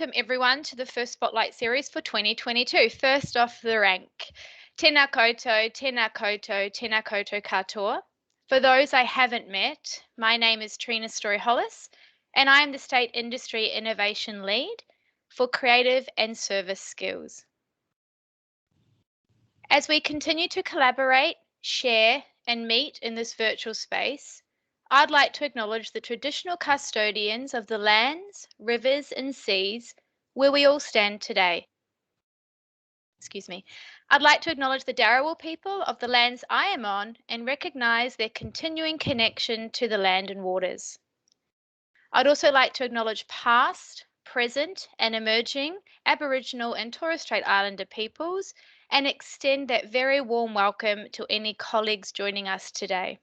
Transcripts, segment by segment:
welcome everyone to the first Spotlight series for 2022. First off the rank, tēnā koutou, tēnā koutou, tēnā koutou katoa. For those I haven't met, my name is Trina Story-Hollis and I am the State Industry Innovation Lead for Creative and Service Skills. As we continue to collaborate, share and meet in this virtual space, I'd like to acknowledge the traditional custodians of the lands, rivers and seas where we all stand today. I'd like to acknowledge the Dharawal people of the lands I am on and recognise their continuing connection to the land and waters. I'd also like to acknowledge past, present and emerging Aboriginal and Torres Strait Islander peoples and extend that very warm welcome to any colleagues joining us today.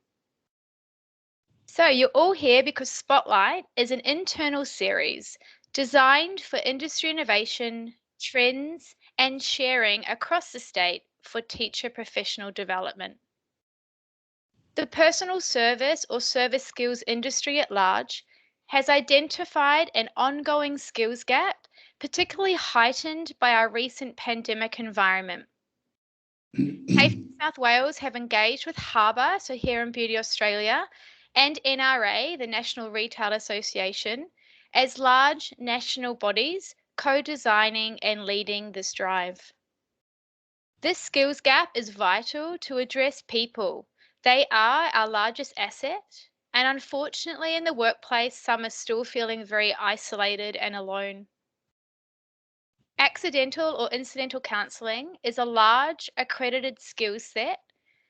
So you're all here because Spotlight is an internal series designed for industry innovation, trends, and sharing across the state for teacher professional development. The personal service or service skills industry at large has identified an ongoing skills gap, particularly heightened by our recent pandemic environment. TAFE South Wales have engaged with Harbour, so here in Beauty Australia, and NRA, the National Retail Association, as large national bodies co-designing and leading this drive. This skills gap is vital to address people. They are our largest asset, and unfortunately in the workplace, some are still feeling very isolated and alone. Accidental or incidental counselling is a large accredited skill set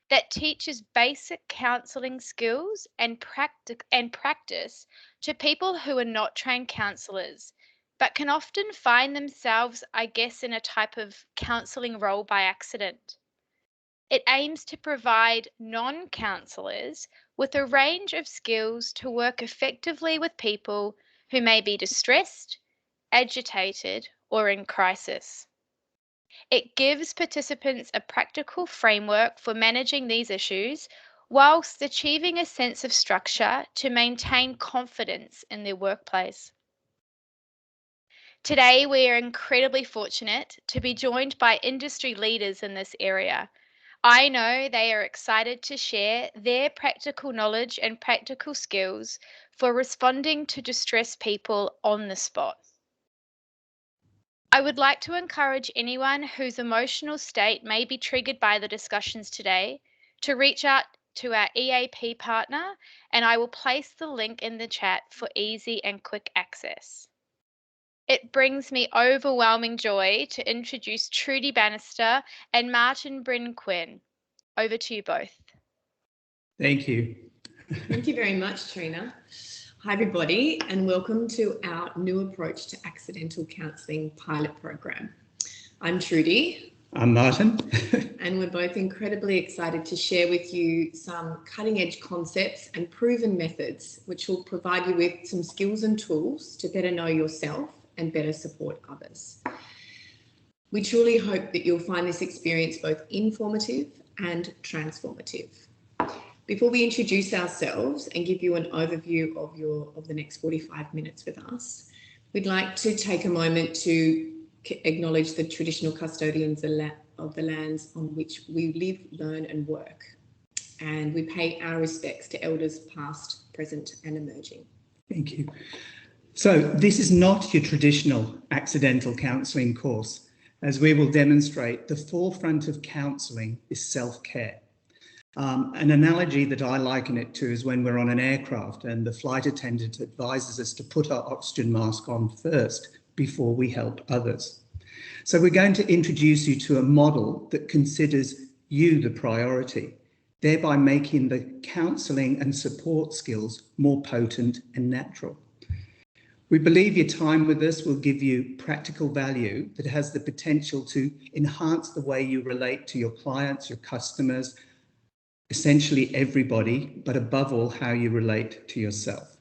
that teaches basic counselling skills and practice to people who are not trained counsellors, but can often find themselves, I guess, in a type of counselling role by accident. It aims to provide non-counsellors with a range of skills to work effectively with people who may be distressed, agitated, or in crisis. It gives participants a practical framework for managing these issues whilst achieving a sense of structure to maintain confidence in their workplace. Today, we are incredibly fortunate to be joined by industry leaders in this area. I know they are excited to share their practical knowledge and practical skills for responding to distressed people on the spot. I would like to encourage anyone whose emotional state may be triggered by the discussions today to reach out to our EAP partner, and I will place the link in the chat for easy and quick access. It brings me overwhelming joy to introduce Trudy Bannister and Martin Bryn-Quinn. Over to you both. Thank you. Thank you very much, Trina. Hi everybody, and welcome to our new approach to accidental counselling pilot program. I'm Trudy. I'm Martin. And we're both incredibly excited to share with you some cutting edge concepts and proven methods which will provide you with some skills and tools to better know yourself and better support others. We truly hope that you'll find this experience both informative and transformative. Before we introduce ourselves and give you an overview of the next 45 minutes with us, we'd like to take a moment to acknowledge the traditional custodians of the lands on which we live, learn and work. And we pay our respects to elders past, present and emerging. Thank you. So this is not your traditional accidental counselling course. As we will demonstrate, the forefront of counselling is self-care. An analogy that I liken it to is when we're on an aircraft and the flight attendant advises us to put our oxygen mask on first before we help others. So we're going to introduce you to a model that considers you the priority, thereby making the counselling and support skills more potent and natural. We believe your time with us will give you practical value that has the potential to enhance the way you relate to your clients, your customers, essentially everybody, but above all, how you relate to yourself.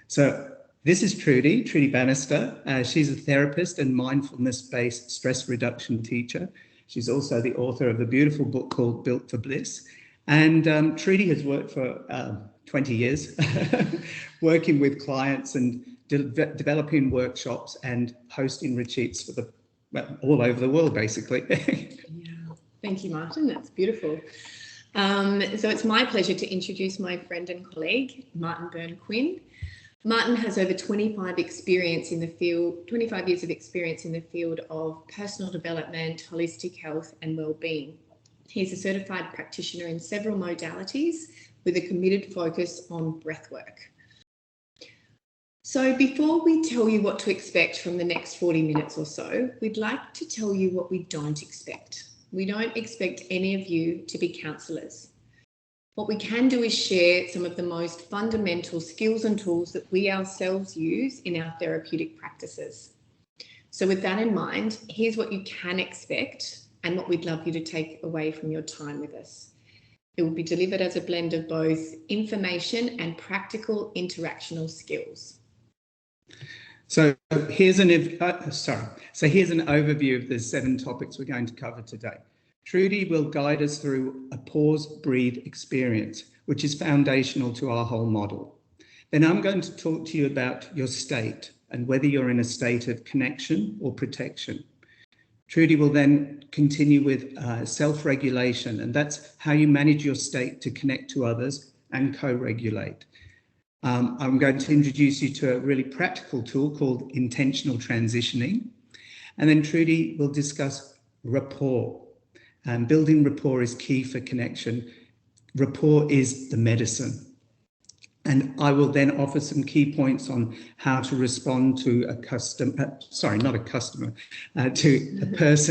So this is Trudy Bannister. She's a therapist and mindfulness-based stress reduction teacher. She's also the author of a beautiful book called Built for Bliss. And Trudy has worked for 20 years, working with clients and developing workshops and hosting retreats for all over the world, basically. Yeah. Thank you, Martin. That's beautiful. So it's my pleasure to introduce my friend and colleague, Martin Byrne-Quinn. Martin has over 25 years of experience in the field of personal development, holistic health and wellbeing. He's a certified practitioner in several modalities with a committed focus on breathwork. So before we tell you what to expect from the next 40 minutes or so, we'd like to tell you what we don't expect. We don't expect any of you to be counsellors. What we can do is share some of the most fundamental skills and tools that we ourselves use in our therapeutic practices. So with that in mind, here's what you can expect and what we'd love you to take away from your time with us. It will be delivered as a blend of both information and practical interactional skills. So here's an overview of the 7 topics we're going to cover today. Trudy will guide us through a pause, breathe experience, which is foundational to our whole model. Then I'm going to talk to you about your state and whether you're in a state of connection or protection. Trudy will then continue with self-regulation, and that's how you manage your state to connect to others and co-regulate. I'm going to introduce you to a really practical tool called intentional transitioning. And then Trudy will discuss rapport. Building rapport is key for connection. Rapport is the medicine. And I will then offer some key points on how to respond to a person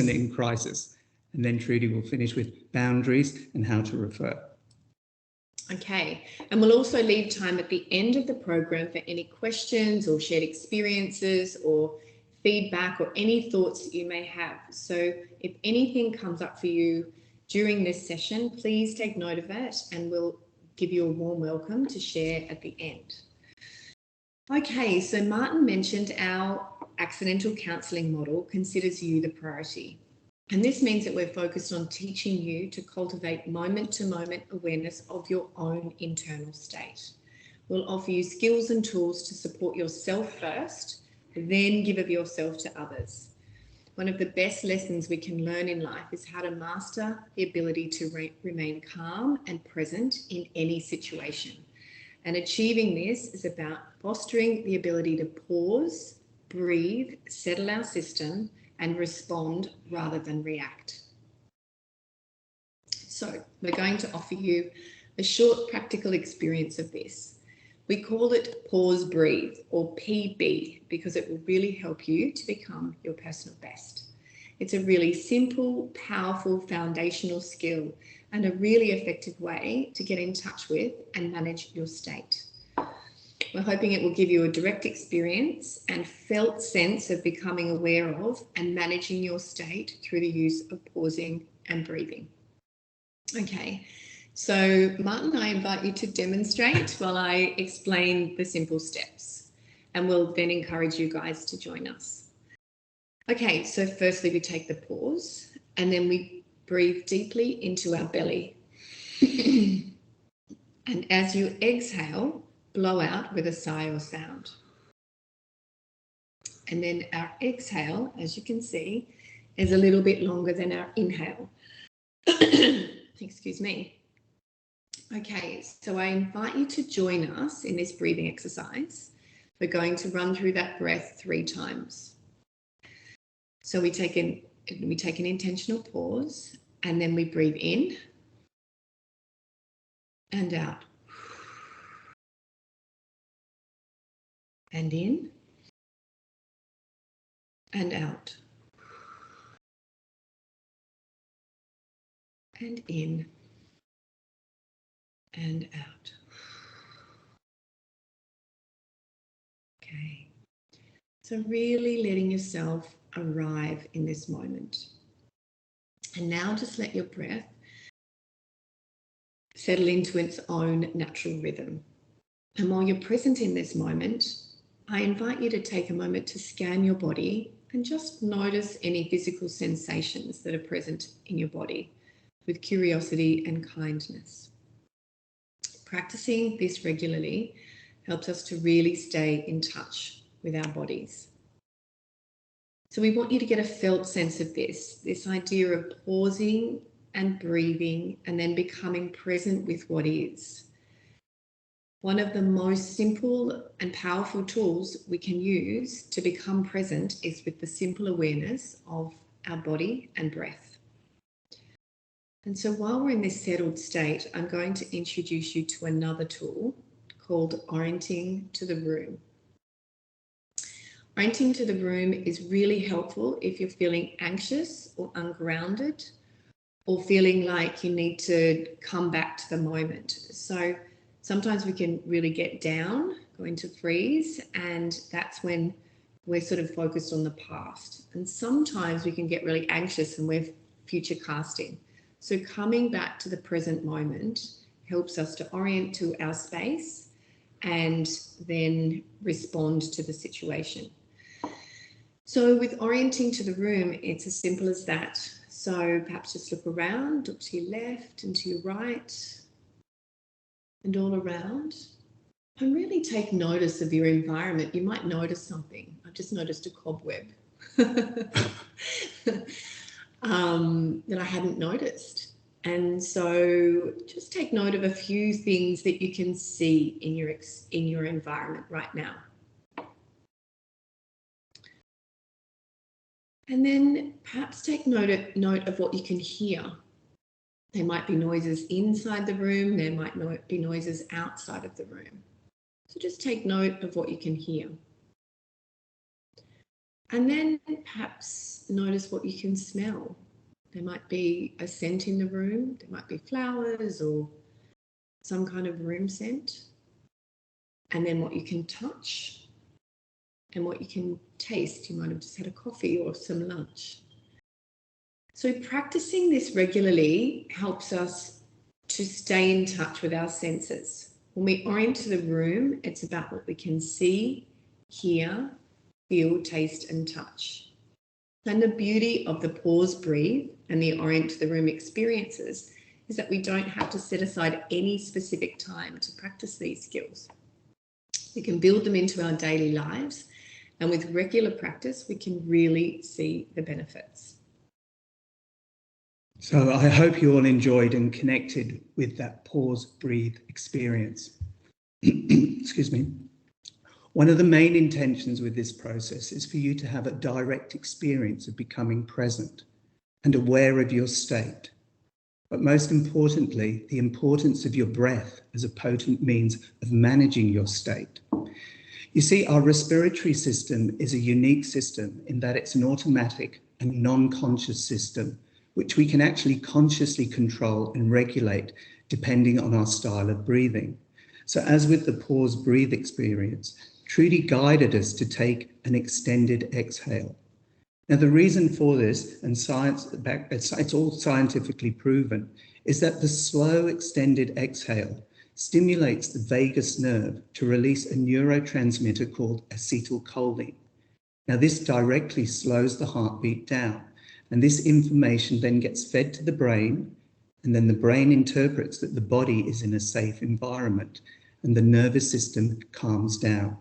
in crisis. And then Trudy will finish with boundaries and how to refer. Okay, and we'll also leave time at the end of the program for any questions or shared experiences or feedback or any thoughts that you may have. So if anything comes up for you during this session, please take note of that and we'll give you a warm welcome to share at the end. Okay, so Martin mentioned our accidental counselling model considers you the priority. And this means that we're focused on teaching you to cultivate moment-to-moment awareness of your own internal state. We'll offer you skills and tools to support yourself first, then give of yourself to others. One of the best lessons we can learn in life is how to master the ability to remain calm and present in any situation. And achieving this is about fostering the ability to pause, breathe, settle our system, and respond rather than react. So we're going to offer you a short practical experience of this. We call it Pause Breathe, or PB, because it will really help you to become your personal best. It's a really simple, powerful, foundational skill and a really effective way to get in touch with and manage your state. We're hoping it will give you a direct experience and felt sense of becoming aware of and managing your state through the use of pausing and breathing. Okay, so Martin, I invite you to demonstrate while I explain the simple steps, and we'll then encourage you guys to join us. Okay, so firstly we take the pause and then we breathe deeply into our belly. And as you exhale, blow out with a sigh or sound. And then our exhale, as you can see, is a little bit longer than our inhale. Excuse me. Okay, so I invite you to join us in this breathing exercise. We're going to run through that breath 3 times. So we take an intentional pause and then we breathe in and out. And in and out. And in and out. Okay. So really letting yourself arrive in this moment. And now just let your breath settle into its own natural rhythm. And while you're present in this moment, I invite you to take a moment to scan your body and just notice any physical sensations that are present in your body with curiosity and kindness. Practicing this regularly helps us to really stay in touch with our bodies. So we want you to get a felt sense of this idea of pausing and breathing and then becoming present with what is. One of the most simple and powerful tools we can use to become present is with the simple awareness of our body and breath. And so while we're in this settled state, I'm going to introduce you to another tool called orienting to the room. Orienting to the room is really helpful if you're feeling anxious or ungrounded or feeling like you need to come back to the moment. So sometimes we can really get down, go into freeze, and that's when we're sort of focused on the past. And sometimes we can get really anxious and we're future casting. So coming back to the present moment helps us to orient to our space and then respond to the situation. So with orienting to the room, it's as simple as that. So perhaps just look around, look to your left and to your right and all around. And really take notice of your environment. You might notice something. I've just noticed a cobweb that I hadn't noticed. And so just take note of a few things that you can see in your environment right now. And then perhaps take note of what you can hear. There might be noises inside the room. There might be noises outside of the room. So just take note of what you can hear. And then perhaps notice what you can smell. There might be a scent in the room. There might be flowers or some kind of room scent. And then what you can touch and what you can taste. You might have just had a coffee or some lunch. So practicing this regularly helps us to stay in touch with our senses. When we orient to the room, it's about what we can see, hear, feel, taste, and touch. And the beauty of the pause, breathe, and the orient to the room experiences is that we don't have to set aside any specific time to practice these skills. We can build them into our daily lives, and with regular practice, we can really see the benefits. So I hope you all enjoyed and connected with that pause, breathe experience. Excuse me. One of the main intentions with this process is for you to have a direct experience of becoming present and aware of your state. But most importantly, the importance of your breath as a potent means of managing your state. You see, our respiratory system is a unique system in that it's an automatic and non-conscious system which we can actually consciously control and regulate depending on our style of breathing. So as with the pause breathe experience, Trudy guided us to take an extended exhale. Now the reason for this, and it's all scientifically proven, is that the slow extended exhale stimulates the vagus nerve to release a neurotransmitter called acetylcholine. Now this directly slows the heartbeat down. And this information then gets fed to the brain, and then the brain interprets that the body is in a safe environment, and the nervous system calms down.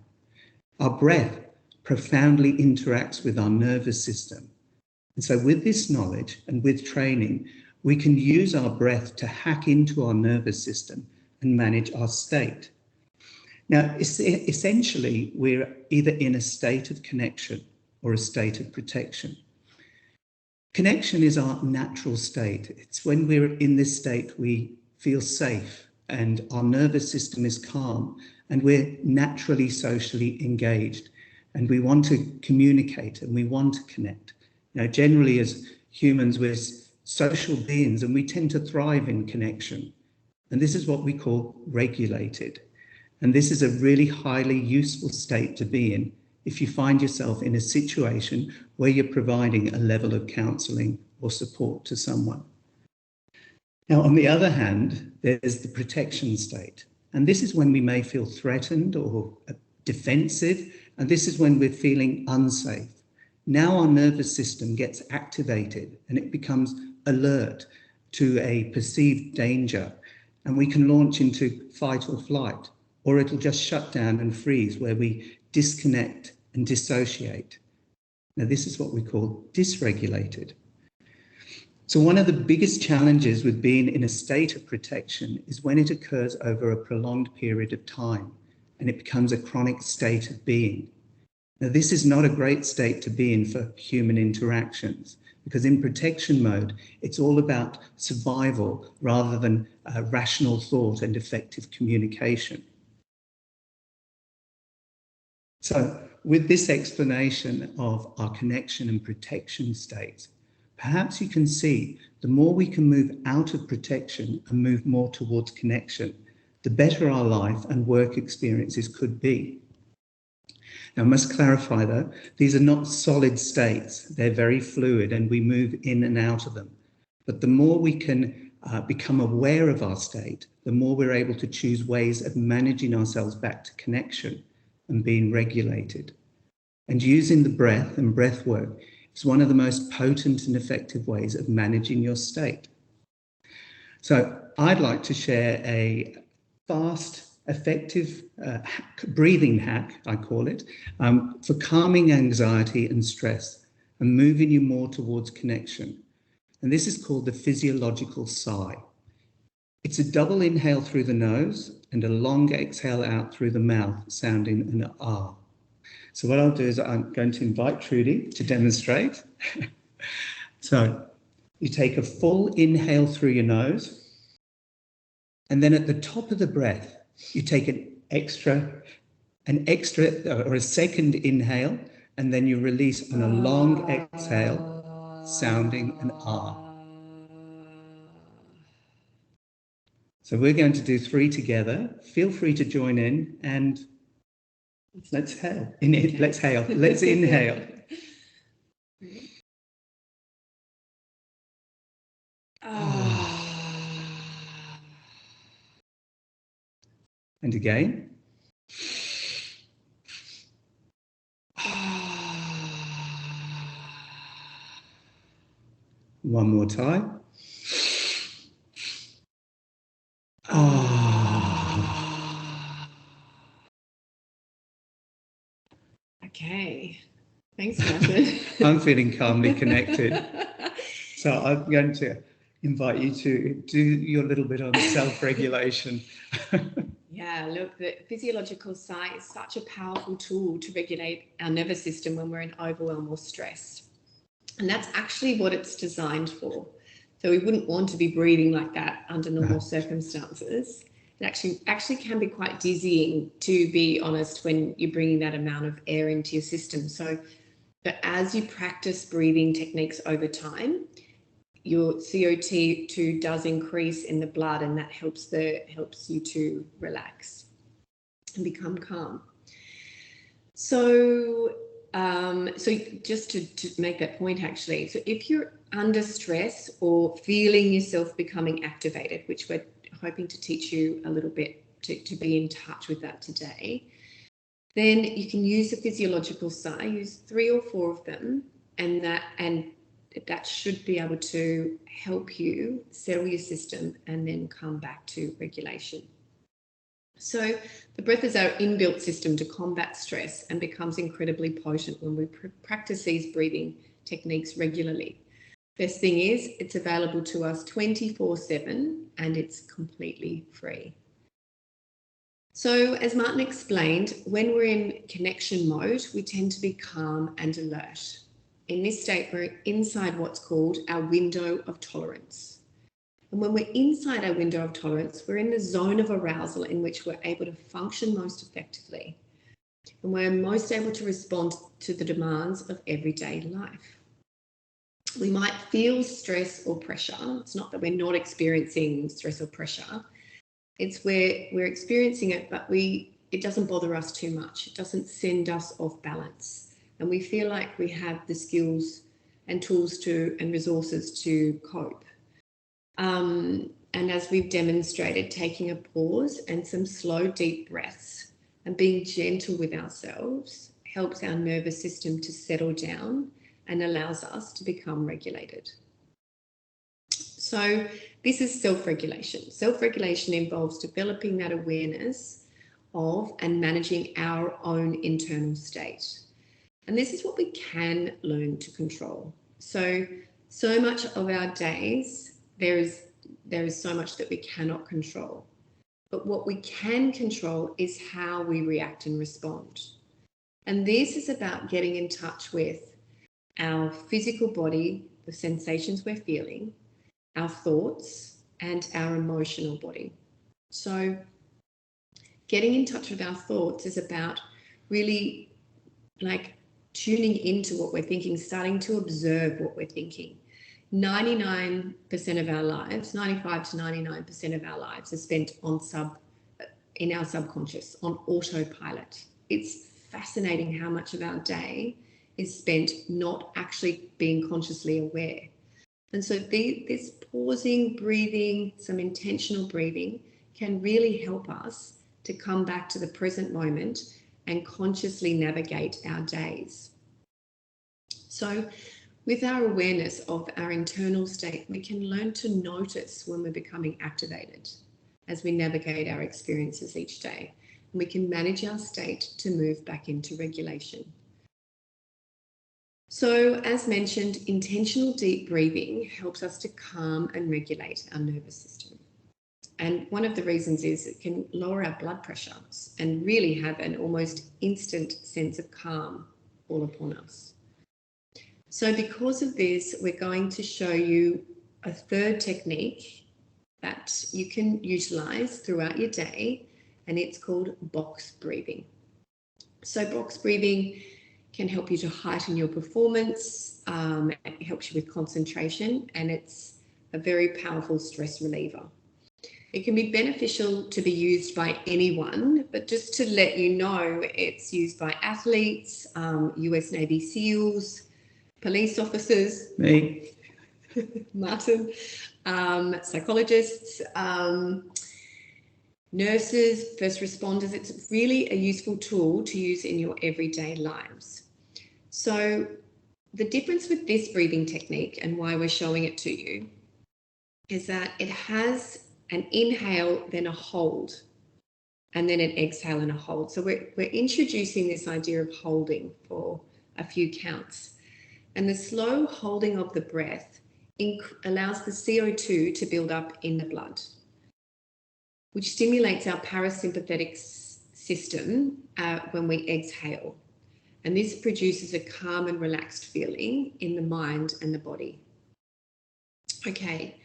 Our breath profoundly interacts with our nervous system. And so with this knowledge and with training, we can use our breath to hack into our nervous system and manage our state. Now, essentially, we're either in a state of connection or a state of protection. Connection is our natural state. It's when we're in this state we feel safe and our nervous system is calm and we're naturally socially engaged and we want to communicate and we want to connect. You know, generally as humans we're social beings and we tend to thrive in connection. And this is what we call regulated. And this is a really highly useful state to be in if you find yourself in a situation where you're providing a level of counselling or support to someone. Now, on the other hand, there's the protection state. And this is when we may feel threatened or defensive, and this is when we're feeling unsafe. Now our nervous system gets activated and it becomes alert to a perceived danger, and we can launch into fight or flight, or it'll just shut down and freeze where we disconnect and dissociate. Now, this is what we call dysregulated. So one of the biggest challenges with being in a state of protection is when it occurs over a prolonged period of time and it becomes a chronic state of being. Now, this is not a great state to be in for human interactions, because in protection mode, it's all about survival rather than rational thought and effective communication. So with this explanation of our connection and protection states, perhaps you can see the more we can move out of protection and move more towards connection, the better our life and work experiences could be. Now, I must clarify though, these are not solid states. They're very fluid and we move in and out of them. But the more we can become aware of our state, the more we're able to choose ways of managing ourselves back to connection and being regulated. And using the breath and breath work is one of the most potent and effective ways of managing your state. So I'd like to share a fast, effective breathing hack, I call it, for calming anxiety and stress and moving you more towards connection. And this is called the physiological sigh. It's a double inhale through the nose and a long exhale out through the mouth, sounding an ah. So what I'll do is I'm going to invite Trudy to demonstrate. So you take a full inhale through your nose, and then at the top of the breath, you take an extra or a second inhale, and then you release on a long exhale, sounding an ah. So we're going to do 3 together. Feel free to join in and let's hail. Let's hail. Let's inhale. And again. One more time. Okay. Thanks, Martin. I'm feeling calmly connected. So I'm going to invite you to do your little bit on self-regulation. Yeah, look, the physiological sigh is such a powerful tool to regulate our nervous system when we're in overwhelm or stress. And that's actually what it's designed for. So we wouldn't want to be breathing like that under normal circumstances. It actually can be quite dizzying, to be honest, when you're bringing that amount of air into your system. But as you practice breathing techniques over time, your CO2 does increase in the blood, and that helps you to relax and become calm. So just to make that point, actually, so if you're under stress or feeling yourself becoming activated, which we're hoping to teach you a little bit to be in touch with that today, then you can use the physiological sigh, use 3 or 4 of them, and that should be able to help you settle your system and then come back to regulation. So the breath is our inbuilt system to combat stress and becomes incredibly potent when we practice these breathing techniques regularly. Best thing is it's available to us 24/7 and it's completely free. So as Martin explained, when we're in connection mode, we tend to be calm and alert. In this state, we're inside what's called our window of tolerance. And when we're inside our window of tolerance, we're in the zone of arousal in which we're able to function most effectively. And we're most able to respond to the demands of everyday life. We might feel stress or pressure. It's not that we're not experiencing stress or pressure. It's where we're experiencing it, but it doesn't bother us too much. It doesn't send us off balance. And we feel like we have the skills and tools and resources to cope. And as we've demonstrated, taking a pause and some slow, deep breaths and being gentle with ourselves helps our nervous system to settle down and allows us to become regulated. So this is self-regulation. Self-regulation involves developing that awareness of and managing our own internal state. And this is what we can learn to control. So much of our days, there is so much that we cannot control. But what we can control is how we react and respond. And this is about getting in touch with our physical body, the sensations we're feeling, our thoughts, and our emotional body. So getting in touch with our thoughts is about really like tuning into what we're thinking, starting to observe what we're thinking. 99% of our lives, 95 to 99% of our lives are spent in our subconscious, on autopilot. It's fascinating how much of our day is spent not actually being consciously aware. And so this pausing, breathing, some intentional breathing can really help us to come back to the present moment and consciously navigate our days. So with our awareness of our internal state, we can learn to notice when we're becoming activated as we navigate our experiences each day. And we can manage our state to move back into regulation. So as mentioned, intentional deep breathing helps us to calm and regulate our nervous system. And one of the reasons is it can lower our blood pressure and really have an almost instant sense of calm all upon us. So because of this, we're going to show you a third technique that you can utilize throughout your day, and it's called box breathing. So box breathing can help you to heighten your performance, it helps you with concentration, and it's a very powerful stress reliever. It can be beneficial to be used by anyone, but just to let you know, it's used by athletes, US Navy SEALs, police officers, Me. Martin, psychologists, nurses, first responders. It's really a useful tool to use in your everyday lives. So the difference with this breathing technique and why we're showing it to you is that it has an inhale, then a hold, and then an exhale and a hold. So we're introducing this idea of holding for a few counts. And the slow holding of the breath allows the CO2 to build up in the blood, which stimulates our parasympathetic system when we exhale. And this produces a calm and relaxed feeling in the mind and the body. Okay,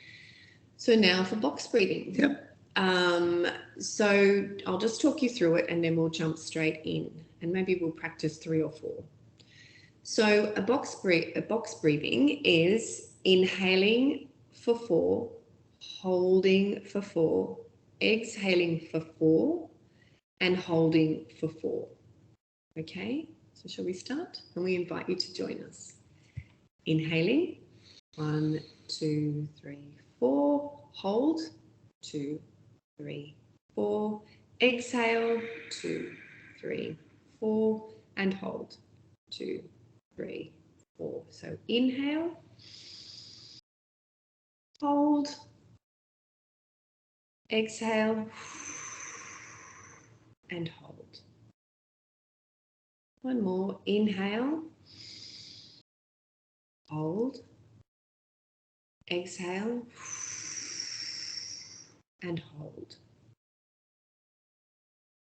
so now for box breathing. Yep. So I'll just talk you through it and then we'll jump straight in, and maybe we'll practice 3 or 4. So a box breathing is inhaling for 4, holding for 4, exhaling for 4, and holding for 4. Okay, so shall we start? And we invite you to join us. Inhaling, 1, 2, 3, 4. Hold, 2, 3, 4. Exhale, 2, 3, 4. And hold, 2, 3, 4. So inhale, hold, exhale, and hold. One more. Inhale, hold, exhale, and hold.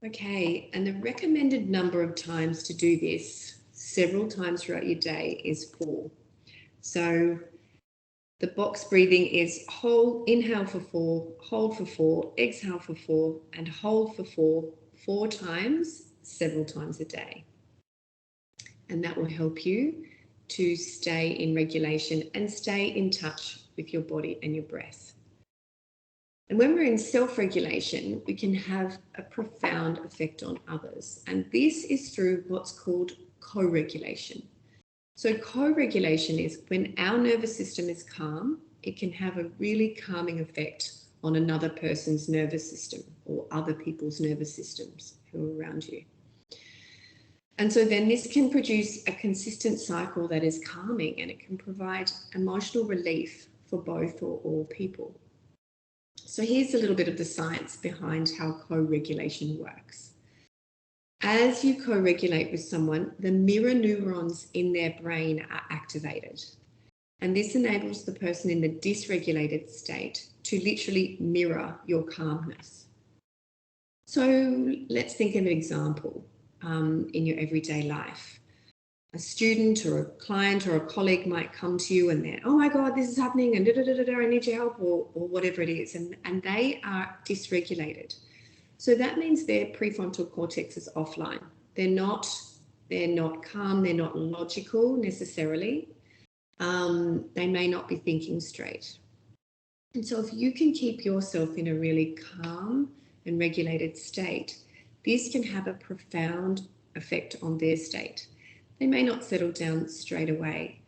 Okay, and the recommended number of times to do this several times throughout your day is 4. So the box breathing is inhale for 4, hold for 4, exhale for 4, and hold for 4 times, several times a day. And that will help you to stay in regulation and stay in touch with your body and your breath. And when we're in self-regulation, we can have a profound effect on others. And this is through what's called co-regulation. So co-regulation is when our nervous system is calm, it can have a really calming effect on another person's nervous system or other people's nervous systems who are around you. And so then this can produce a consistent cycle that is calming, and it can provide emotional relief for both or all people. So here's a little bit of the science behind how co-regulation works. As you co-regulate with someone, the mirror neurons in their brain are activated. And this enables the person in the dysregulated state to literally mirror your calmness. So let's think of an example in your everyday life. A student or a client or a colleague might come to you and they're, oh my God, this is happening and I need your help, or whatever it is. And they are dysregulated. So that means their prefrontal cortex is offline. They're not calm, they're not logical necessarily. They may not be thinking straight. And so if you can keep yourself in a really calm and regulated state, this can have a profound effect on their state. They may not settle down straight away,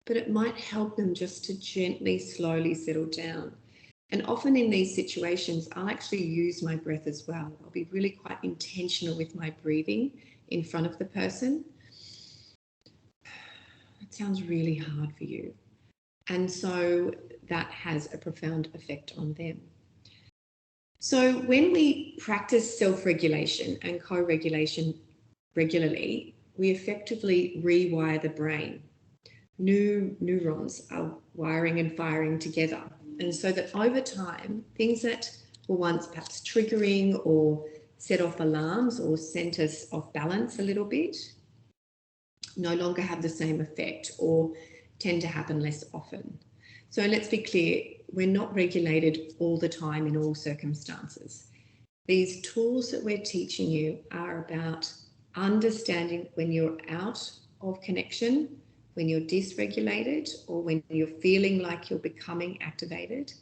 but it might help them just to gently, slowly settle down. And often in these situations, I'll actually use my breath as well. I'll be really quite intentional with my breathing in front of the person. It sounds really hard for you. And so that has a profound effect on them. So when we practice self-regulation and co-regulation regularly, we effectively rewire the brain. New neurons are wiring and firing together. And so that over time, things that were once perhaps triggering or set off alarms or sent us off balance a little bit no longer have the same effect or tend to happen less often. So let's be clear, we're not regulated all the time in all circumstances. These tools that we're teaching you are about understanding when you're out of connection, when you're dysregulated, or when you're feeling like you're becoming activated,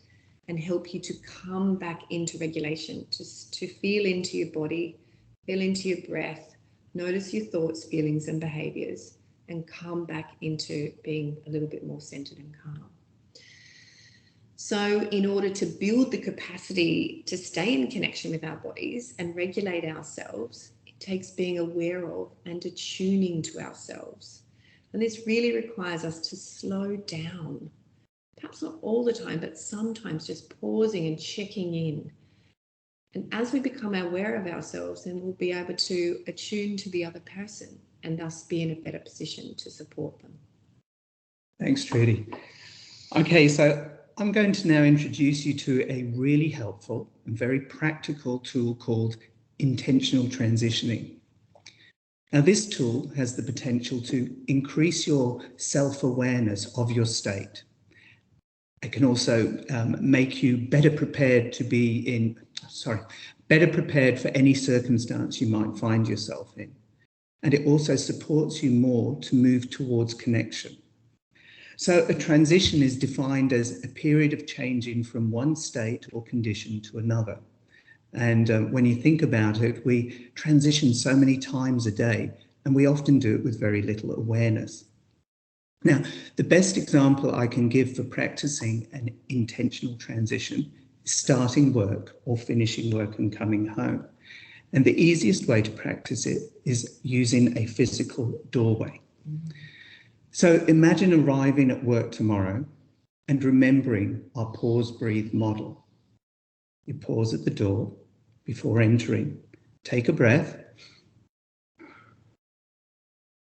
and help you to come back into regulation, just to feel into your body, feel into your breath, notice your thoughts, feelings, and behaviors, and come back into being a little bit more centered and calm. So in order to build the capacity to stay in connection with our bodies and regulate ourselves, it takes being aware of and attuning to ourselves. And this really requires us to slow down, perhaps not all the time, but sometimes just pausing and checking in. And as we become aware of ourselves, then we'll be able to attune to the other person and thus be in a better position to support them. Thanks, Trudy. Okay, so I'm going to now introduce you to a really helpful and very practical tool called intentional transitioning. Now, this tool has the potential to increase your self-awareness of your state. It can also make you better prepared for any circumstance you might find yourself in. And it also supports you more to move towards connection. So a transition is defined as a period of changing from one state or condition to another. And when you think about it, we transition so many times a day, and we often do it with very little awareness. Now, the best example I can give for practicing an intentional transition is starting work or finishing work and coming home. And the easiest way to practice it is using a physical doorway. So imagine arriving at work tomorrow and remembering our pause, breathe model. You pause at the door before entering, take a breath,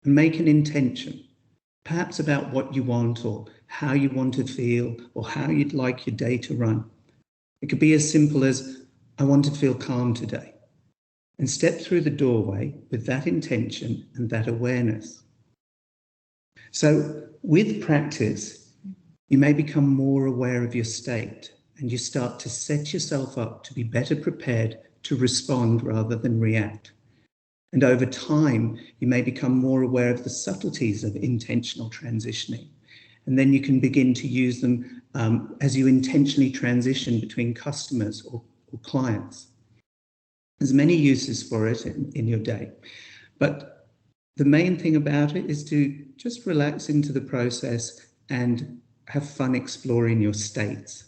and make an intention, perhaps about what you want or how you want to feel or how you'd like your day to run. It could be as simple as, I want to feel calm today, and step through the doorway with that intention and that awareness. So with practice, you may become more aware of your state and you start to set yourself up to be better prepared to respond rather than react. And over time, you may become more aware of the subtleties of intentional transitioning. And then you can begin to use them as you intentionally transition between customers or clients. There's many uses for it in your day. But the main thing about it is to just relax into the process and have fun exploring your states.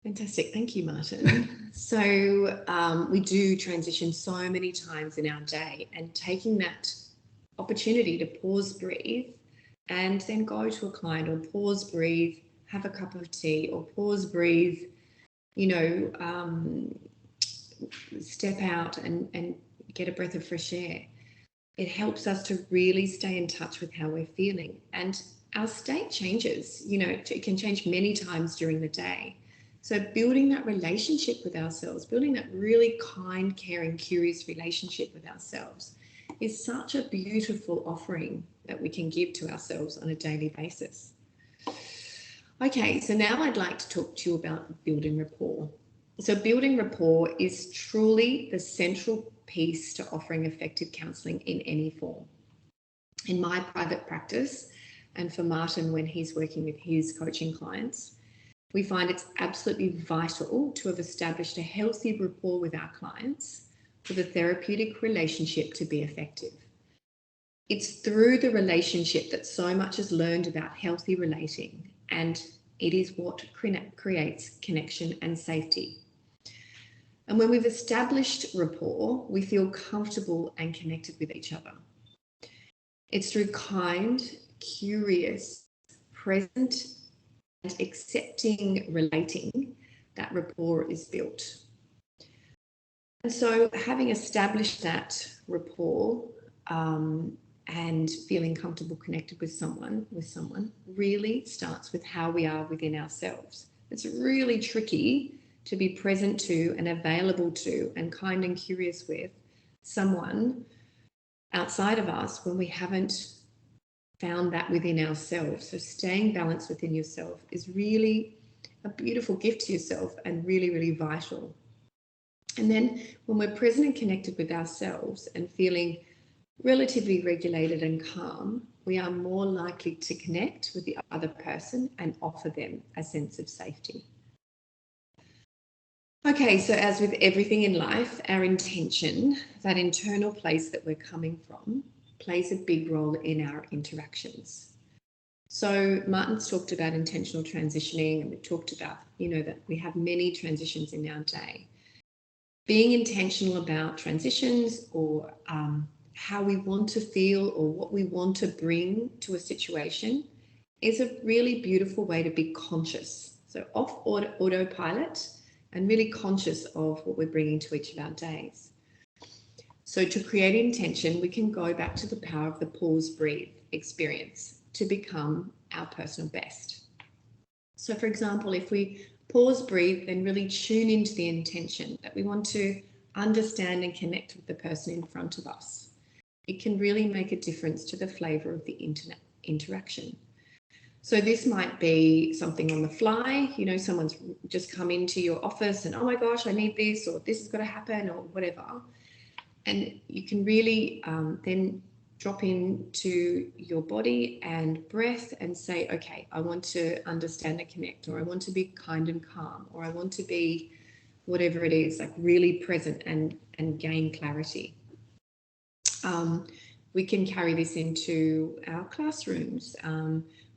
Fantastic. Thank you, Martin. So we do transition so many times in our day, and taking that opportunity to pause, breathe, and then go to a client, or pause, breathe, have a cup of tea, or pause, breathe, step out and get a breath of fresh air. It helps us to really stay in touch with how we're feeling. And our state changes, it can change many times during the day. So building that relationship with ourselves, building that really kind, caring, curious relationship with ourselves is such a beautiful offering that we can give to ourselves on a daily basis. Okay, so now I'd like to talk to you about building rapport. So building rapport is truly the central piece to offering effective counselling in any form. In my private practice, and for Martin when he's working with his coaching clients, we find it's absolutely vital to have established a healthy rapport with our clients for the therapeutic relationship to be effective. It's through the relationship that so much is learned about healthy relating, and it is what creates connection and safety. And when we've established rapport, we feel comfortable and connected with each other. It's through kind, curious, present, and accepting relating that rapport is built. And so having established that rapport and feeling comfortable connected with someone really starts with how we are within ourselves. It's really tricky to be present to and available to and kind and curious with someone outside of us when we haven't found that within ourselves. So staying balanced within yourself is really a beautiful gift to yourself and really, really vital. And then when we're present and connected with ourselves and feeling relatively regulated and calm, we are more likely to connect with the other person and offer them a sense of safety. Okay, so as with everything in life, our intention, that internal place that we're coming from, plays a big role in our interactions. So Martin's talked about intentional transitioning, and we've talked about, that we have many transitions in our day. Being intentional about transitions or how we want to feel or what we want to bring to a situation is a really beautiful way to be conscious. So off autopilot and really conscious of what we're bringing to each of our days. So to create intention, we can go back to the power of the pause, breathe experience to become our personal best. So for example, if we pause, breathe, then really tune into the intention that we want to understand and connect with the person in front of us, it can really make a difference to the flavour of the interaction. So this might be something on the fly, someone's just come into your office and, oh my gosh, I need this, or this has got to happen, or whatever. And you can really then drop into your body and breath and say, okay, I want to understand and connect, or I want to be kind and calm, or I want to be whatever it is, like really present and gain clarity. We can carry this into our classrooms,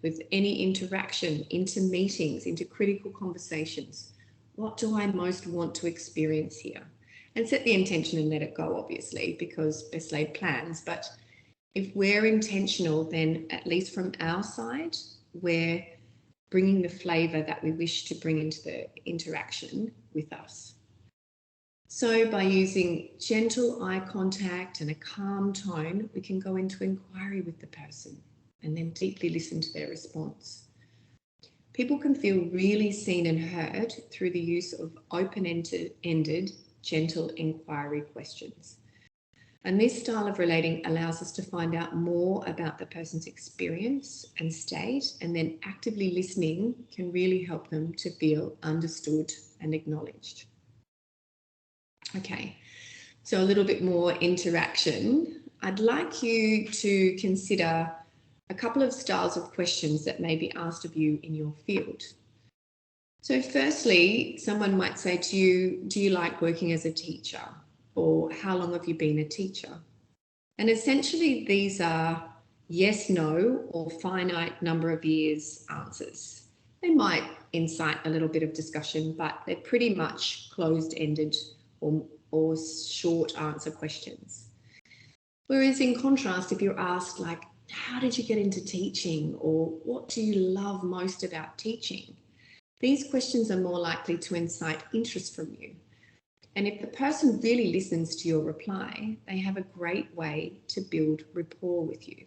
with any interaction, into meetings, into critical conversations. What do I most want to experience here? And set the intention and let it go, obviously, because best laid plans. But if we're intentional, then at least from our side, we're bringing the flavour that we wish to bring into the interaction with us. So by using gentle eye contact and a calm tone, we can go into inquiry with the person and then deeply listen to their response. People can feel really seen and heard through the use of open-ended, gentle inquiry questions. And this style of relating allows us to find out more about the person's experience and state, and then actively listening can really help them to feel understood and acknowledged. Okay, so a little bit more interaction. I'd like you to consider a couple of styles of questions that may be asked of you in your field. So firstly, someone might say to you, do you like working as a teacher? Or how long have you been a teacher? And essentially these are yes, no, or finite number of years answers. They might incite a little bit of discussion, but they're pretty much closed-ended or short answer questions. Whereas in contrast, if you're asked like, how did you get into teaching? Or what do you love most about teaching? These questions are more likely to incite interest from you. And if the person really listens to your reply, they have a great way to build rapport with you.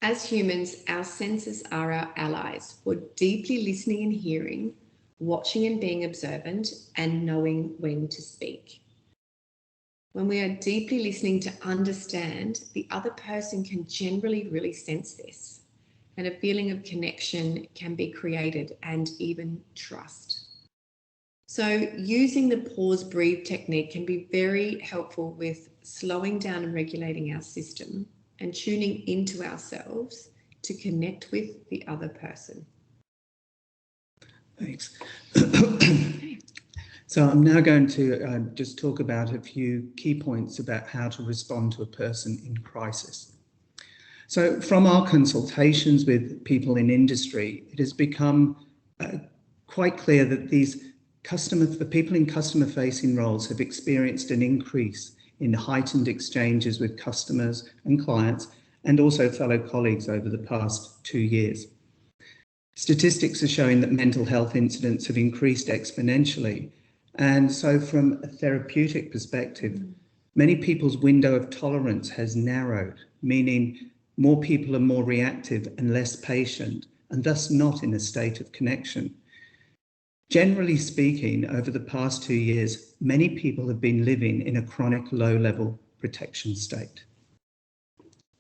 As humans, our senses are our allies for deeply listening and hearing, watching and being observant, and knowing when to speak. When we are deeply listening to understand, the other person can generally really sense this, and a feeling of connection can be created and even trust. So using the pause breathe technique can be very helpful with slowing down and regulating our system and tuning into ourselves to connect with the other person. Thanks. So I'm now going to just talk about a few key points about how to respond to a person in crisis. So from our consultations with people in industry, it has become quite clear that the people in customer-facing roles have experienced an increase in heightened exchanges with customers and clients, and also fellow colleagues over the past 2 years. Statistics are showing that mental health incidents have increased exponentially. And so from a therapeutic perspective, many people's window of tolerance has narrowed, meaning more people are more reactive and less patient, and thus not in a state of connection. Generally speaking, over the past 2 years, many people have been living in a chronic low-level protection state.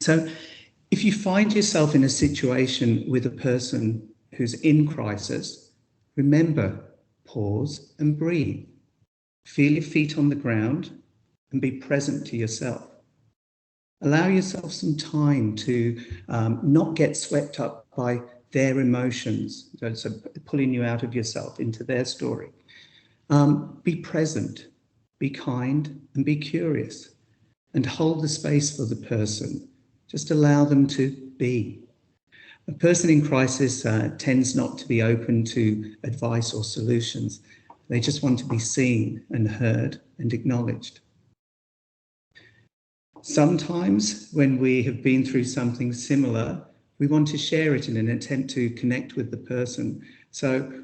So if you find yourself in a situation with a person who's in crisis, remember, pause and breathe. Feel your feet on the ground and be present to yourself. Allow yourself some time to not get swept up by their emotions, so pulling you out of yourself into their story. Be present, be kind, and be curious, and hold the space for the person. Just allow them to be. A person in crisis tends not to be open to advice or solutions. They just want to be seen and heard and acknowledged. Sometimes when we have been through something similar, we want to share it in an attempt to connect with the person. So,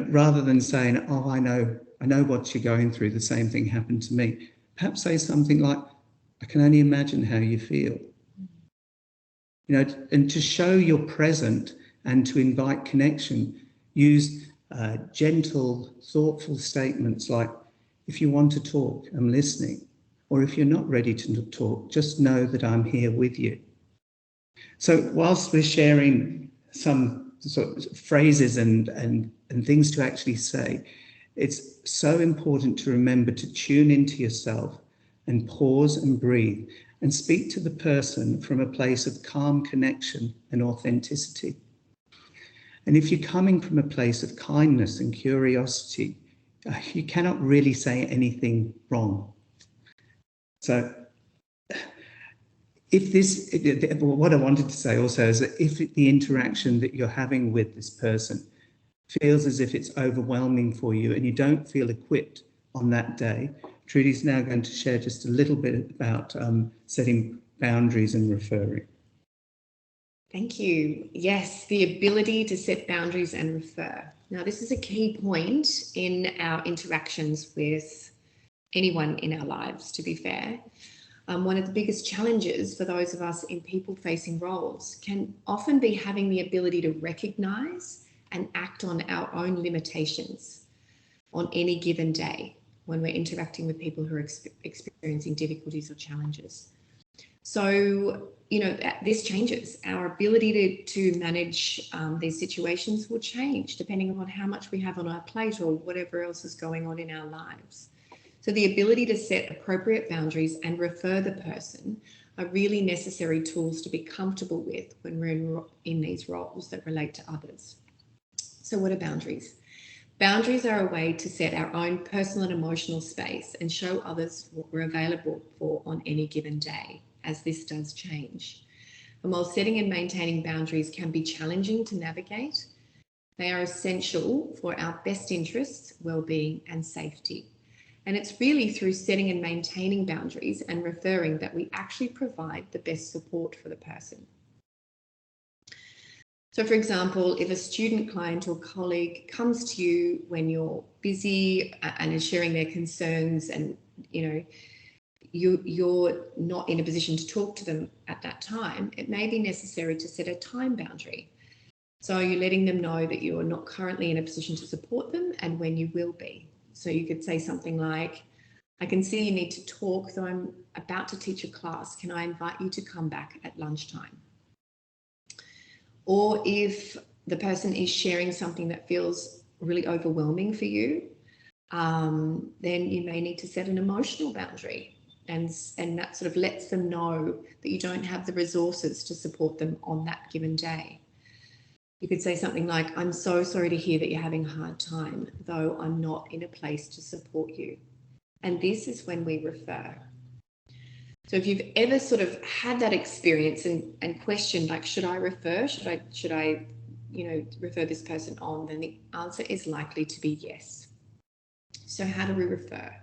rather than saying, oh, I know what you're going through, the same thing happened to me, perhaps say something like, I can only imagine how you feel. And to show you're present and to invite connection, use gentle, thoughtful statements like, if you want to talk, I'm listening. Or if you're not ready to talk, just know that I'm here with you. So whilst we're sharing some sort of phrases and things to actually say, it's so important to remember to tune into yourself and pause and breathe and speak to the person from a place of calm connection and authenticity. And if you're coming from a place of kindness and curiosity, you cannot really say anything wrong. So what I wanted to say also is that if the interaction that you're having with this person feels as if it's overwhelming for you and you don't feel equipped on that day, Trudy's now going to share just a little bit about setting boundaries and referring. Thank you. Yes, the ability to set boundaries and refer. Now, this is a key point in our interactions with anyone in our lives, to be fair. One of the biggest challenges for those of us in people-facing roles can often be having the ability to recognise and act on our own limitations on any given day when we're interacting with people who are experiencing difficulties or challenges. So, this changes. Our ability to manage these situations will change depending on how much we have on our plate or whatever else is going on in our lives. So the ability to set appropriate boundaries and refer the person are really necessary tools to be comfortable with when we're in these roles that relate to others. So what are boundaries? Boundaries are a way to set our own personal and emotional space and show others what we're available for on any given day, as this does change. And while setting and maintaining boundaries can be challenging to navigate, they are essential for our best interests, well-being, and safety. And it's really through setting and maintaining boundaries and referring that we actually provide the best support for the person. So for example, if a student, client or colleague comes to you when you're busy and is sharing their concerns and, you're not in a position to talk to them at that time, it may be necessary to set a time boundary. So you're letting them know that you are not currently in a position to support them and when you will be. So you could say something like, I can see you need to talk, though I'm about to teach a class. Can I invite you to come back at lunchtime? Or if the person is sharing something that feels really overwhelming for you, then you may need to set an emotional boundary. And that sort of lets them know that you don't have the resources to support them on that given day. You could say something like, I'm so sorry to hear that you're having a hard time, though I'm not in a place to support you. And this is when we refer. So if you've ever sort of had that experience and questioned, like, should I refer? Should I refer this person on? Then the answer is likely to be yes. So how do we refer?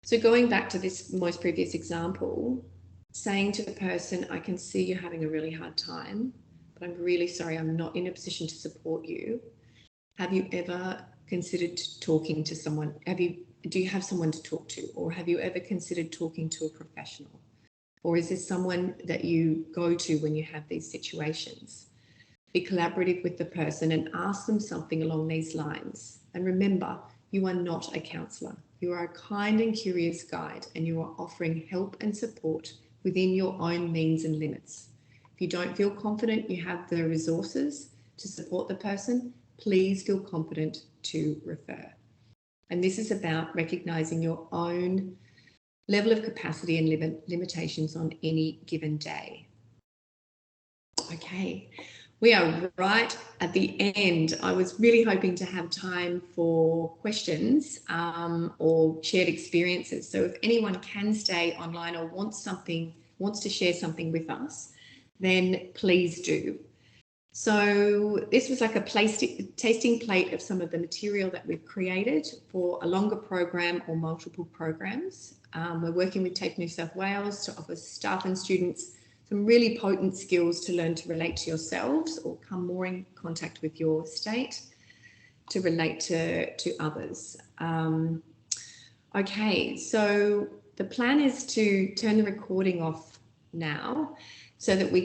So going back to this most previous example, saying to the person, I can see you're having a really hard time, but I'm really sorry, I'm not in a position to support you. Have you ever considered talking to someone? Do you have someone to talk to? Or have you ever considered talking to a professional? Or is there someone that you go to when you have these situations? Be collaborative with the person and ask them something along these lines. And remember, you are not a counsellor. You are a kind and curious guide, and you are offering help and support within your own means and limits. If you don't feel confident you have the resources to support the person, please feel confident to refer. And this is about recognising your own level of capacity and limitations on any given day. Okay, we are right at the end. I was really hoping to have time for questions or shared experiences. So if anyone can stay online or wants to share something with us, then please do. So this was like a tasting plate of some of the material that we've created for a longer program or multiple programs. We're working with TAFE New South Wales to offer staff and students some really potent skills to learn to relate to yourselves or come more in contact with your state, to relate to others. Okay, so the plan is to turn the recording off now so that we